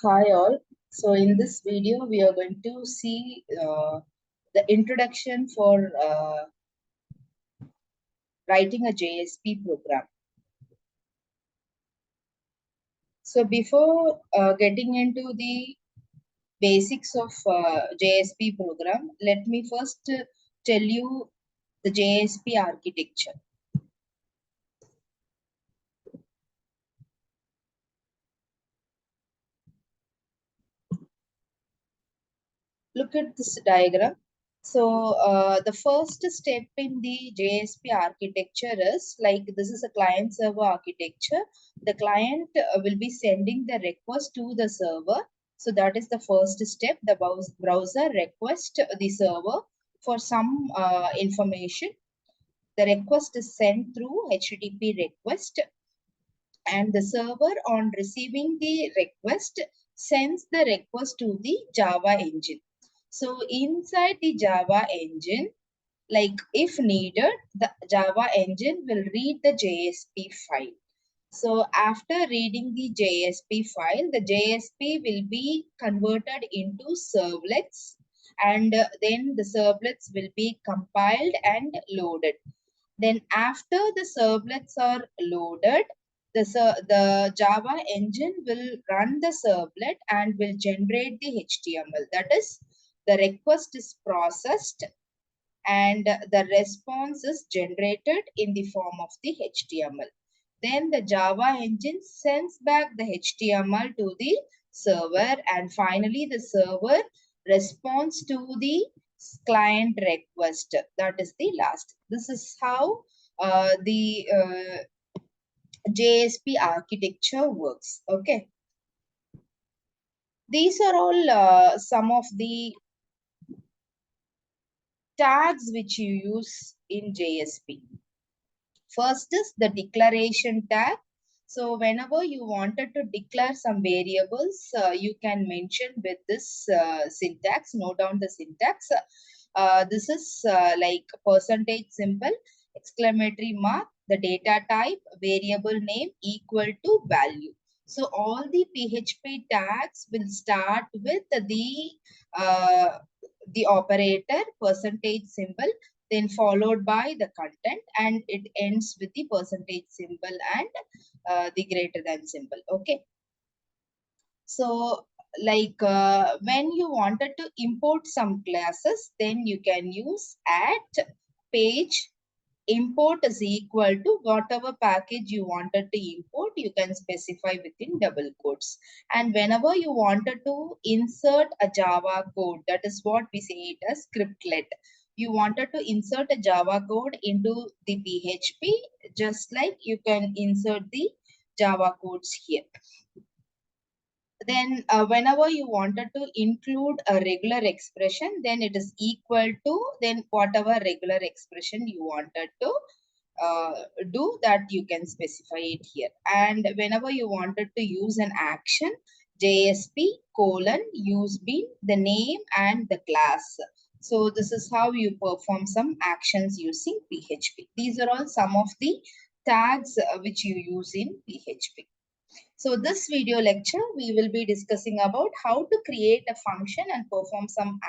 Hi all. So in this video, we are going to see the introduction for writing a JSP program. So before getting into the basics of JSP program, let me first tell you the JSP architecture. Look at this diagram. So the first step in the JSP architecture is like this is a client server architecture. The client will be sending the request to the server. So that is the first step. The browser request the server for some information. The request is sent through HTTP request, and the server on receiving the request sends the request to the Java engine. So inside the Java engine, like if needed, the Java engine will read the JSP file. So after reading the JSP file, the JSP will be converted into servlets, and then the servlets will be compiled and loaded. Then after the servlets are loaded, the Java engine will run the servlet and will generate the HTML. That is, the request is processed and the response is generated in the form of the HTML. Then the Java engine sends back the HTML to the server, and finally the server responds to the client request. That is the last. This is how the JSP architecture works. Okay. These are all some of the tags which you use in JSP. First is the declaration tag. So whenever you wanted to declare some variables, you can mention with this syntax, note down the syntax. This is like percentage symbol, exclamatory mark, the data type, variable name equal to value. So all the PHP tags will start with the operator percentage symbol, then followed by the content, and it ends with the percentage symbol and the greater than symbol. Okay. So like when you wanted to import some classes, then you can use at page import is equal to whatever package you wanted to import, you can specify within double quotes. And whenever you wanted to insert a Java code, that is what we say it as scriptlet. You wanted to insert a Java code into the PHP, just like you can insert the Java codes here. Then whenever you wanted to include a regular expression, then it is equal to then whatever regular expression you wanted to do, that you can specify it here. And whenever you wanted to use an action, JSP colon use bean, the name and the class. So this is how you perform some actions using PHP. These are all some of the tags which you use in PHP. So this video lecture, we will be discussing about how to create a function and perform some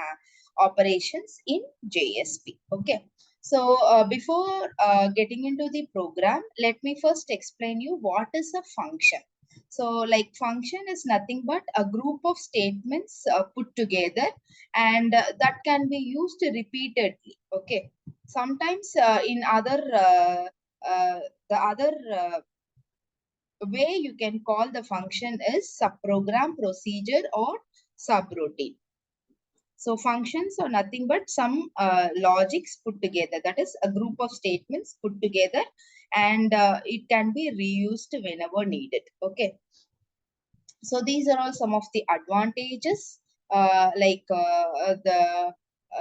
operations in JSP. Okay. So before getting into the program, let me first explain you what is a function. So like function is nothing but a group of statements put together, and that can be used repeatedly. Okay. Sometimes in other the other way you can call the function is subprogram, procedure, or subroutine. So functions are nothing but some logics put together. That is a group of statements put together, and it can be reused whenever needed. Okay. So these are all some of the advantages.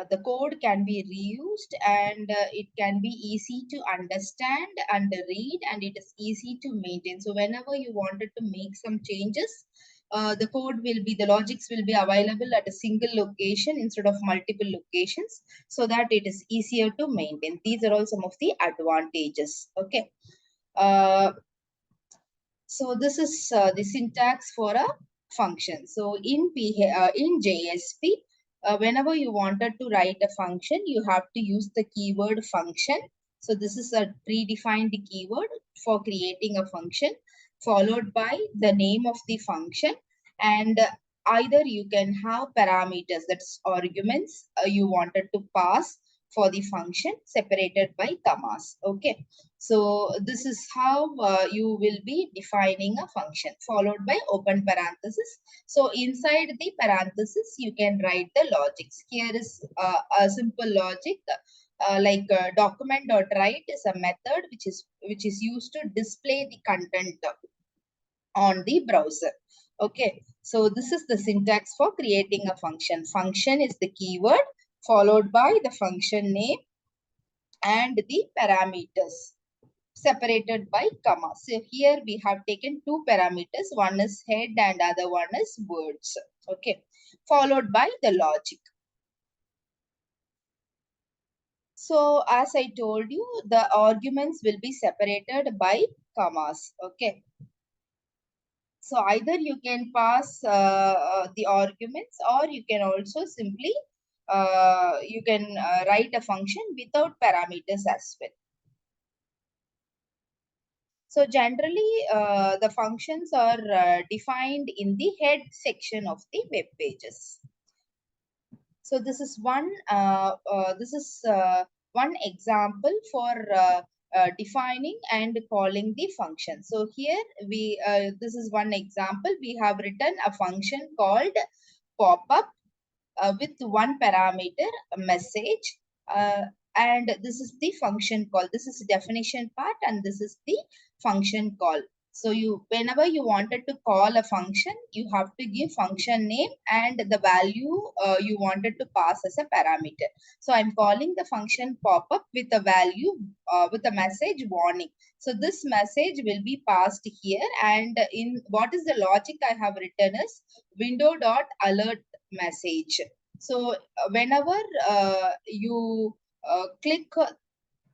The code can be reused, and it can be easy to understand and read, and it is easy to maintain. So whenever you wanted to make some changes, the code will be, the logics will be available at a single location instead of multiple locations, so that it is easier to maintain. These are all some of the advantages. Okay. So this is the syntax for a function. So in JSP, whenever you wanted to write a function, you have to use the keyword function. So this is a predefined keyword for creating a function, followed by the name of the function, and either you can have parameters, that's arguments you wanted to pass for the function separated by commas. Okay, so this is how you will be defining a function, followed by open parenthesis. So inside the parenthesis, you can write the logics. Here is a simple logic. Document.write is a method which is used to display the content on the browser. Okay, so this is the syntax for creating a function. Function is the keyword, followed by the function name and the parameters separated by comma. So here we have taken two parameters. One is head and other one is words. Okay, followed by the logic. So as I told you, the arguments will be separated by commas. Okay. So either you can pass the arguments, or you can also simply you can write a function without parameters as well. So generally, the functions are defined in the head section of the web pages. So this is one example for defining and calling the function. So here this is one example. We have written a function called pop-up with one parameter, a message, and this is the function call. This is the definition part, and this is the function call. So whenever you wanted to call a function, you have to give function name and the value you wanted to pass as a parameter. So I'm calling the function pop-up with a value with a message warning. So this message will be passed here, and in what is the logic I have written is window.alert message. So whenever you click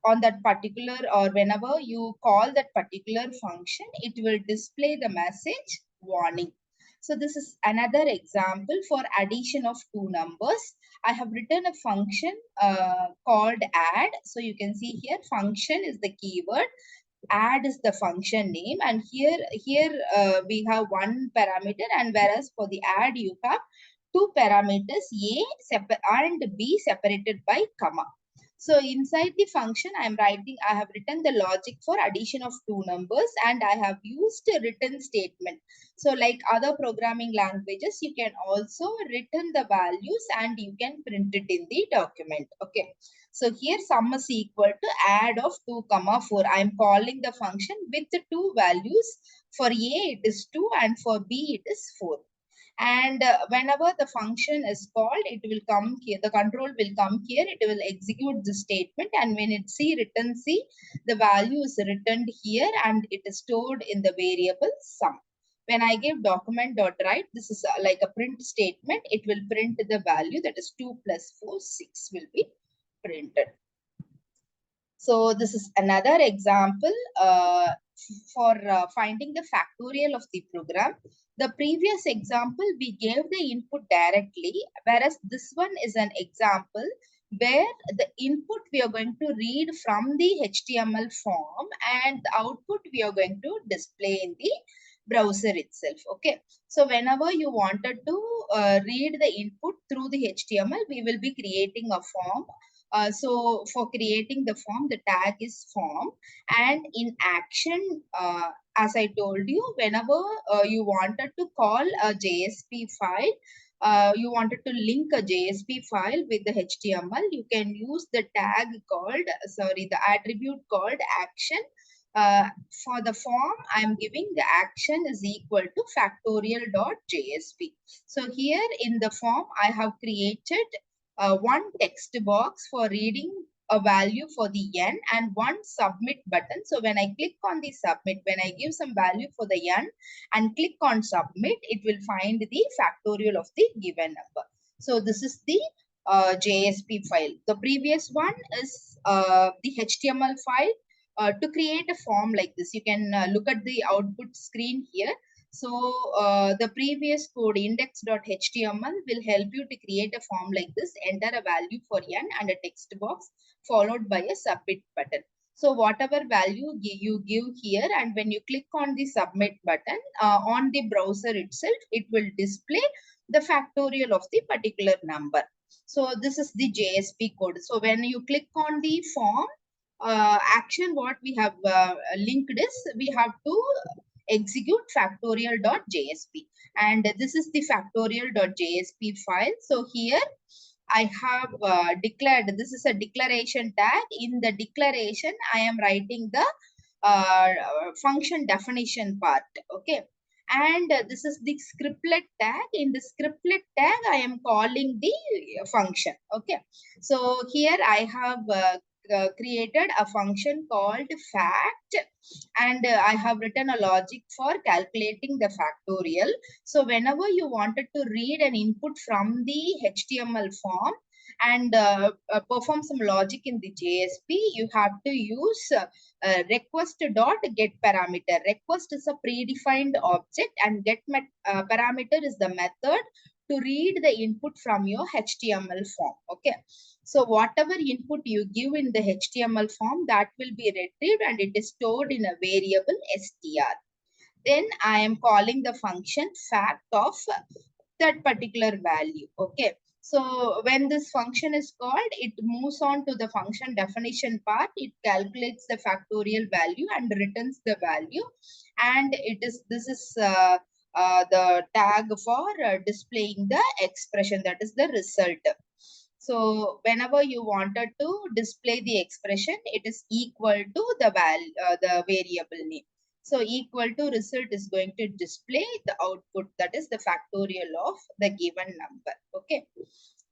on that particular, or whenever you call that particular function, it will display the message warning. So this is another example for addition of two numbers. I have written a function called add. So you can see here function is the keyword, add is the function name, and here we have one parameter, and whereas for the add you have two parameters, a and b separated by comma. So inside the function I have written the logic for addition of two numbers, and I have used a written statement. So like other programming languages, you can also written the values and you can print it in the document. Okay. So here sum is equal to add of 2 comma 4. I am calling the function with the two values. For a it is 2 and for b it is 4. And whenever the function is called, it will come here, the control will come here, it will execute the statement, and when it return C, the value is returned here and it is stored in the variable sum. When I give document.write, this is like a print statement, it will print the value, that is 2 plus 4, 6 will be printed. So this is another example for finding the factorial of the program. The previous example, we gave the input directly, whereas this one is an example where the input we are going to read from the HTML form, and the output we are going to display in the browser itself. Okay, so whenever you wanted to read the input through the HTML, we will be creating a form. So for creating the form, the tag is form, and in action, as I told you, whenever you wanted to call a JSP file, you wanted to link a JSP file with the HTML, you can use the tag called, the attribute called action. For the form, I am giving the action is equal to factorial.jsp. So here in the form, I have created one text box for reading a value for the n and one submit button. So when I click on the submit, when I give some value for the n and click on submit, it will find the factorial of the given number. So this is the JSP file. The previous one is the HTML file. To create a form like this, you can look at the output screen here. So the previous code index.html will help you to create a form like this. Enter a value for n and a text box followed by a submit button. So whatever value you give here, and when you click on the submit button on the browser itself, it will display the factorial of the particular number. So this is the JSP code. So when you click on the form action, what we have linked is we have to execute factorial.jsp, and this is the factorial.jsp file. So here I have declared, this is a declaration tag. In the declaration, I am writing the function definition part. Okay. And this is the scriptlet tag. In the scriptlet tag, I am calling the function. Okay. So here I have created a function called fact, and I have written a logic for calculating the factorial. So whenever you wanted to read an input from the HTML form and perform some logic in the JSP, you have to use request dot get parameter. Request is a predefined object, and get parameter is the method to read the input from your HTML form. Okay. So whatever input you give in the HTML form, that will be retrieved and it is stored in a variable str. Then I am calling the function fact of that particular value. Okay. So when this function is called, it moves on to the function definition part. It calculates the factorial value and returns the value. And this is the tag for displaying the expression, that is the result. So whenever you wanted to display the expression, it is equal to the the variable name. So equal to result is going to display the output, that is the factorial of the given number. Okay.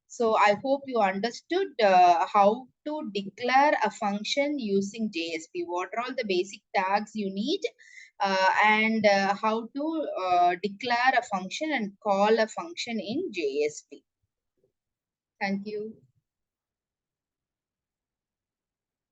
So I hope you understood how to declare a function using JSP. What are all the basic tags you need, and how to declare a function and call a function in JSP. Thank you.